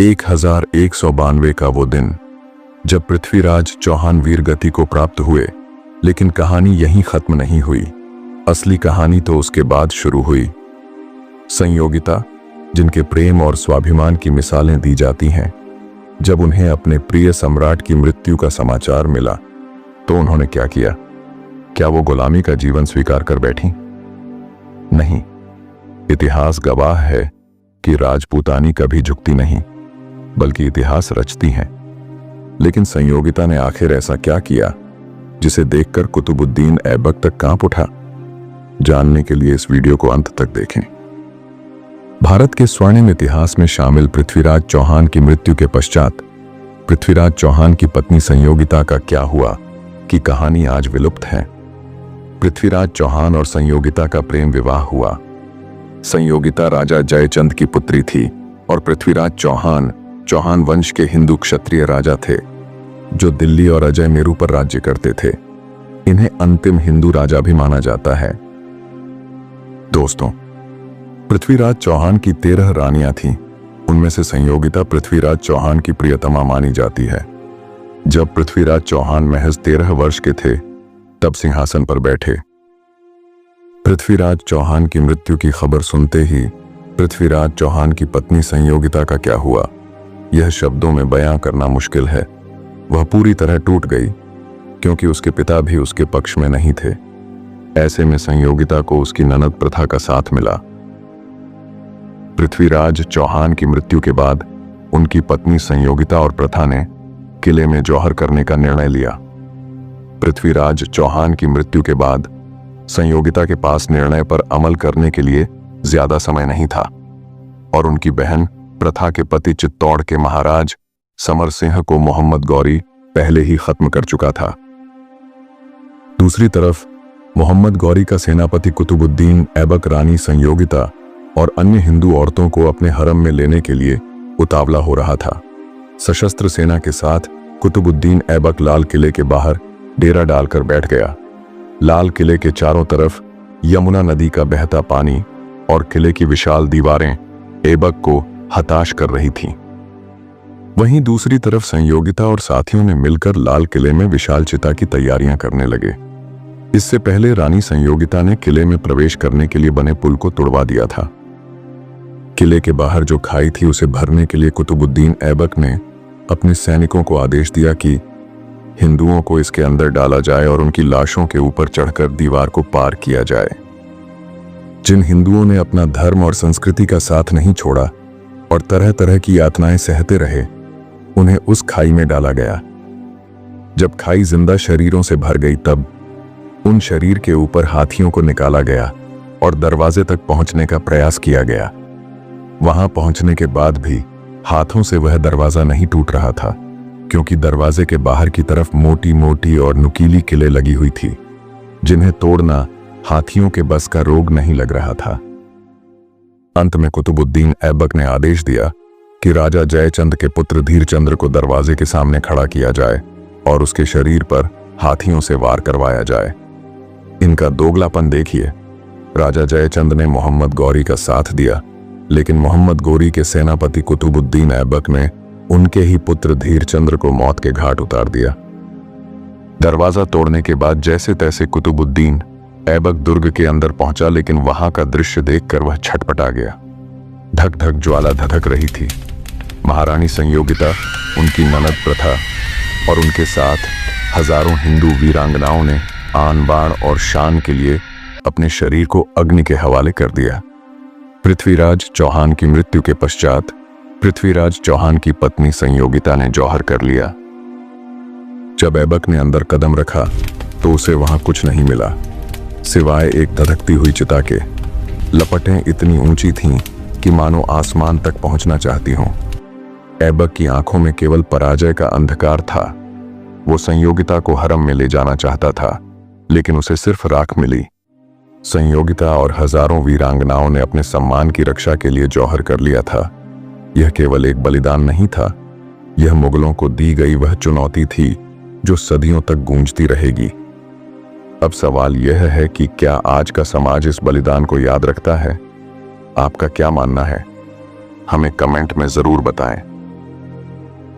1192 का वो दिन जब पृथ्वीराज चौहान वीरगति को प्राप्त हुए, लेकिन कहानी यहीं खत्म नहीं हुई। असली कहानी तो उसके बाद शुरू हुई। संयोगिता, जिनके प्रेम और स्वाभिमान की मिसालें दी जाती हैं, जब उन्हें अपने प्रिय सम्राट की मृत्यु का समाचार मिला तो उन्होंने क्या किया? क्या वो गुलामी का जीवन स्वीकार कर बैठी? नहीं, इतिहास गवाह है कि राजपूतानी कभी झुकती नहीं, बल्कि इतिहास रचती हैं। लेकिन संयोगिता ने आखिर ऐसा क्या किया जिसे देखकर कुतुबुद्दीन ऐबक तक कांप उठा? जानने के लिए इस वीडियो को अंत तक देखें। भारत के स्वर्णिम इतिहास में शामिल पृथ्वीराज चौहान की मृत्यु के पश्चात पृथ्वीराज चौहान की पत्नी संयोगिता का क्या हुआ की कहानी आज विलुप्त है। पृथ्वीराज चौहान और संयोगिता का प्रेम विवाह हुआ। संयोगिता राजा जयचंद की पुत्री थी और पृथ्वीराज चौहान वंश के हिंदू क्षत्रिय राजा थे जो दिल्ली और अजय मेरू पर राज्य करते थे। इन्हें अंतिम हिंदू राजा भी माना जाता है। दोस्तों, पृथ्वीराज चौहान की 13 रानियां थीं। उनमें से संयोगिता पृथ्वीराज चौहान की प्रियतमा मानी जाती है। जब पृथ्वीराज चौहान महज 13 वर्ष के थे तब सिंहासन पर बैठे। पृथ्वीराज चौहान की मृत्यु की खबर सुनते ही पृथ्वीराज चौहान की पत्नी संयोगिता का क्या हुआ, यह शब्दों में बयां करना मुश्किल है। वह पूरी तरह टूट गई, क्योंकि उसके पिता भी उसके पक्ष में नहीं थे। ऐसे में संयोगिता को उसकी ननद प्रथा का साथ मिला। पृथ्वीराज चौहान की मृत्यु के बाद उनकी पत्नी संयोगिता और प्रथा ने किले में जौहर करने का निर्णय लिया। पृथ्वीराज चौहान की मृत्यु के बाद संयोगिता के पास निर्णय पर अमल करने के लिए ज्यादा समय नहीं था और उनकी बहन प्रथा के पति चित्तौड़ के महाराज समर सिंह को मोहम्मद गौरी पहले ही खत्म कर चुका था। दूसरी तरफ मोहम्मद गौरी का सेनापति कुतुबुद्दीन ऐबक रानी संयोगिता और अन्य हिंदू औरतों को अपने हरम में लेने के लिए उतावला हो रहा था। सशस्त्र सेना के साथ कुतुबुद्दीन ऐबक लाल किले के बाहर डेरा डालकर बैठ गया। लाल किले के चारों तरफ यमुना नदी का बहता पानी और किले की विशाल दीवारें ऐबक को हताश कर रही थीं। वहीं दूसरी तरफ संयोगिता और साथियों ने मिलकर लाल किले में विशाल चिता की तैयारियां करने लगे। इससे पहले रानी संयोगिता ने किले में प्रवेश करने के लिए बने पुल को तोड़वा दिया था। किले के बाहर जो खाई थी उसे भरने के लिए कुतुबुद्दीन ऐबक ने अपने सैनिकों को आदेश दिया कि हिंदुओं को इसके अंदर डाला जाए और उनकी लाशों के ऊपर चढ़कर दीवार को पार किया जाए। जिन हिंदुओं ने अपना धर्म और संस्कृति का साथ नहीं छोड़ा और तरह तरह की यातनाएं सहते रहे, उन्हें उस खाई में डाला गया। जब खाई जिंदा शरीरों से भर गई तब उन शरीर के ऊपर हाथियों को निकाला गया और दरवाजे तक पहुंचने का प्रयास किया गया। वहां पहुंचने के बाद भी हाथों से वह दरवाजा नहीं टूट रहा था, क्योंकि दरवाजे के बाहर की तरफ मोटी मोटी और नुकीली किलें लगी हुई थी, जिन्हें तोड़ना हाथियों के बस का रोग नहीं लग रहा था। अंत में कुतुबुद्दीन ऐबक ने आदेश दिया कि राजा जयचंद के पुत्र धीरचंद्र को दरवाजे के सामने खड़ा किया जाए और उसके शरीर पर हाथियों से वार करवाया जाए। इनका दोगलापन देखिए। राजा जयचंद ने मोहम्मद गौरी का साथ दिया, लेकिन मोहम्मद गौरी के सेनापति कुतुबुद्दीन ऐबक ने उनके ही पुत्र धीरचंद्र को मौत के घाट उतार दिया। दरवाजा तोड़ने के बाद जैसे तैसे कुतुबुद्दीन ऐबक दुर्ग के अंदर पहुंचा, लेकिन वहां का दृश्य देखकर वह छटपटा गया। धक धक ज्वाला धधक रही थी। महारानी संयोगिता, उनकी ननद प्रथा और उनके साथ हजारों हिंदू वीरांगनाओं ने आन बाण और शान के लिए अपने शरीर को अग्नि के हवाले कर दिया। पृथ्वीराज चौहान की मृत्यु के पश्चात पृथ्वीराज चौहान की पत्नी संयोगिता ने जौहर कर लिया। जब ऐबक ने अंदर कदम रखा तो उसे वहां कुछ नहीं मिला सिवाय एक धधकती हुई चिता के। लपटें इतनी ऊंची थीं कि मानो आसमान तक पहुंचना चाहती हों। ऐबक की आंखों में केवल पराजय का अंधकार था। वो संयोगिता को हरम में ले जाना चाहता था, लेकिन उसे सिर्फ राख मिली। संयोगिता और हजारों वीरांगनाओं ने अपने सम्मान की रक्षा के लिए जौहर कर लिया था। यह केवल एक बलिदान नहीं था, यह मुगलों को दी गई वह चुनौती थी जो सदियों तक गूंजती रहेगी। अब सवाल यह है कि क्या आज का समाज इस बलिदान को याद रखता है? आपका क्या मानना है? हमें कमेंट में जरूर बताएं।